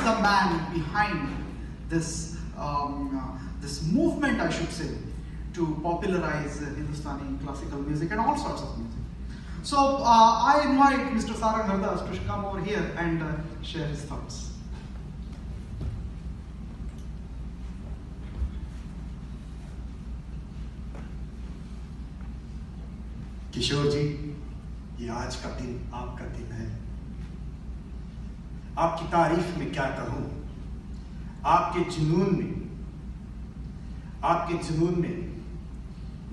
the man behind this this movement, I should say, to popularize Hindustani classical music and all sorts of music. So I invite Mr. Sarang Hardas to come over here and share his thoughts. किशोर जी, ये आज का दिन आपका दिन है। आपकी तारीफ में क्या कहूं। आपके जुनून में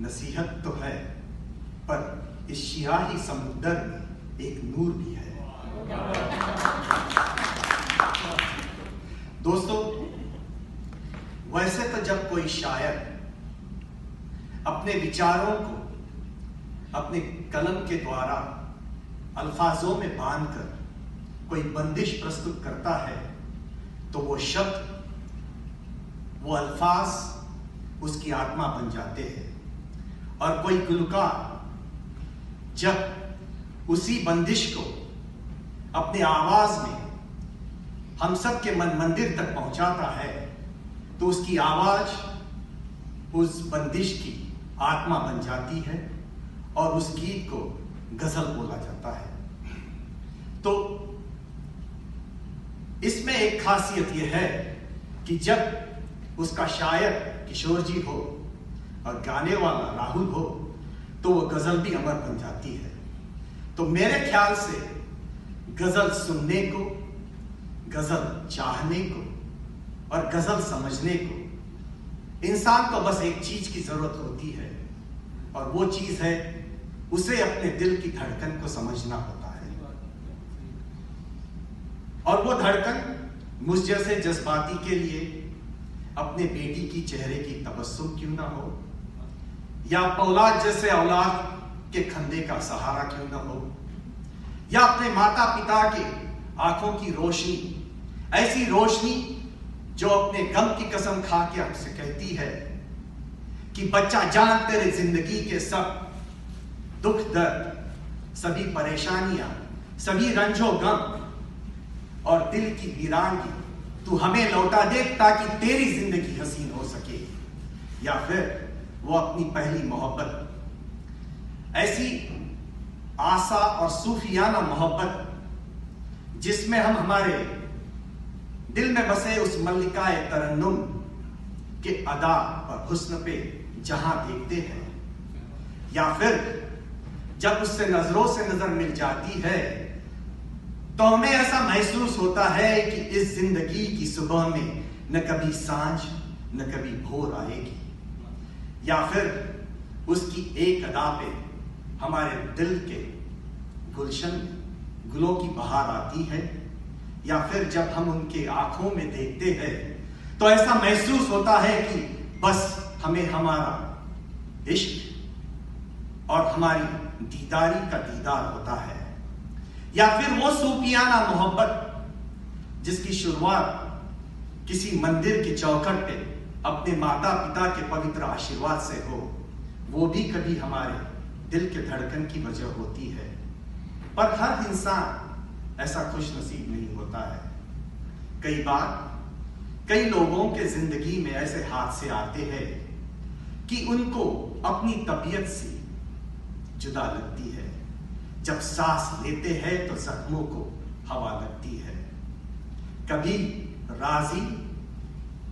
नसीहत तो है, पर इस स्याही समुद्र में एक नूर भी है। दोस्तों, वैसे तो जब कोई शायर अपने विचारों को अपने कलम के द्वारा अल्फाजों में बांधकर कोई बंदिश प्रस्तुत करता है, तो वो शब्द, वो अल्फाज उसकी आत्मा बन जाते हैं। और कोई गुलकार जब उसी बंदिश को अपने आवाज में हम सब के मन मंदिर तक पहुंचाता है, तो उसकी आवाज उस बंदिश की आत्मा बन जाती है और उस गीत को गजल बोला जाता है। तो इसमें एक खासियत यह है कि जब उसका शायर किशोर जी हो और गाने वाला राहुल हो, तो वो गजल भी अमर बन जाती है। तो मेरे ख्याल से गजल सुनने को, गजल चाहने को और गजल समझने को इंसान को बस एक चीज की जरूरत होती है, और वो चीज है उसे अपने दिल की धड़कन को समझना होता है। और वो धड़कन मुझ जैसे जज्बाती के लिए अपने बेटी की चेहरे की तबस्सुम क्यों ना हो, या औलाद जैसे औलाद के कंधे का सहारा क्यों ना हो, या अपने माता पिता के आंखों की रोशनी, ऐसी रोशनी जो अपने गम की कसम खा के हमसे कहती है कि बच्चा जान, तेरे जिंदगी के सब दुख दर्द, सभी परेशानियां, सभी रंजो गम और दिल की वीरानगी तू हमें लौटा दे ताकि तेरी जिंदगी हसीन हो सके। या फिर वो अपनी पहली मोहब्बत, ऐसी आशा और सूफियाना मोहब्बत जिसमें हम हमारे दिल में बसे उस मल्लिकाए तरन्नुम के अदा और हुस्न पे जहां देखते हैं, या फिर जब उससे नजरों से नजर मिल जाती है तो हमें ऐसा महसूस होता है कि इस जिंदगी की सुबह में न कभी सांझ न कभी भोर आएगी, या फिर उसकी एक अदा पे हमारे दिल के गुलशन गुलों की बहार आती है, या फिर जब हम उनके आंखों में देखते हैं तो ऐसा महसूस होता है कि बस हमें हमारा इश्क और हमारी दीदारी का दीदार होता है। या फिर वो सूफियाना मोहब्बत जिसकी शुरुआत किसी मंदिर के चौखट पे अपने माता पिता के पवित्र आशीर्वाद से हो, वो भी कभी हमारे दिल के धड़कन की वजह होती है। पर हर इंसान ऐसा खुश नसीब नहीं होता है। कई बार कई लोगों के जिंदगी में ऐसे हादसे आते हैं कि उनको अपनी तबीयत से जुदा लगती है। जब सांस लेते हैं तो जख्मों को हवा लगती है। कभी राजी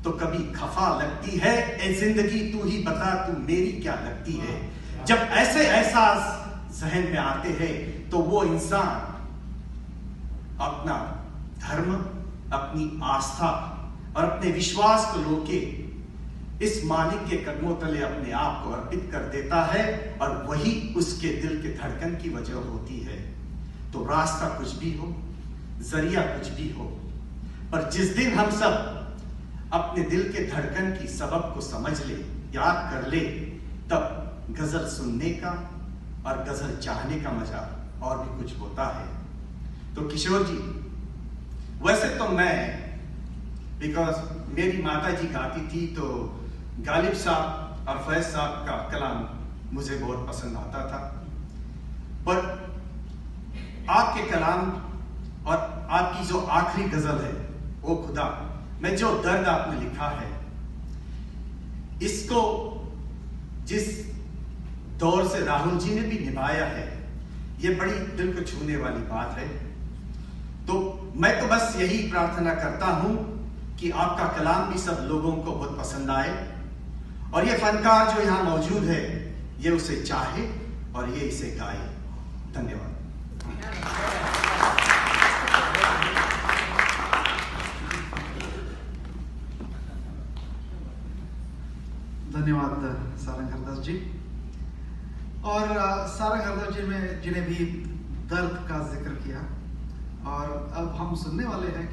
तो कभी खफा लगती है। ए जिंदगी तू ही बता तू मेरी क्या लगती है। जब ऐसे एहसास जहन में आते हैं तो वो इंसान अपना धर्म, अपनी आस्था और अपने विश्वास को रोके इस मालिक के कदमों तले अपने आप को अर्पित कर देता है, और वही उसके दिल के धड़कन की वजह होती है। तो रास्ता कुछ भी हो, जरिया कुछ भी हो, पर जिस दिन हम सब अपने दिल के धड़कन की सबक को समझ ले, याद कर ले, तब गजल सुनने का और गजल चाहने का मजा और भी कुछ होता है। तो किशोर जी, वैसे तो मैं, बिकॉज मेरी माता जी गाती थी, तो गालिब साहब और फैज साहब का कलाम मुझे बहुत पसंद आता था, पर आपके कलाम और आपकी जो आखिरी गजल है ओ खुदा, मैं जो दर्द आपने लिखा है, इसको जिस दौर से राहुल जी ने भी निभाया है, ये बड़ी दिल को छूने वाली बात है। तो मैं तो बस यही प्रार्थना करता हूं कि आपका कलाम भी सब लोगों को बहुत पसंद आए, और ये फनकार जो यहां मौजूद है ये उसे चाहे और ये इसे गाए। धन्यवाद। धन्यवाद सारंग हरदास जी। और सारंग हरदास जी ने जिन्हें भी दर्द का जिक्र किया, और अब हम सुनने वाले हैं कि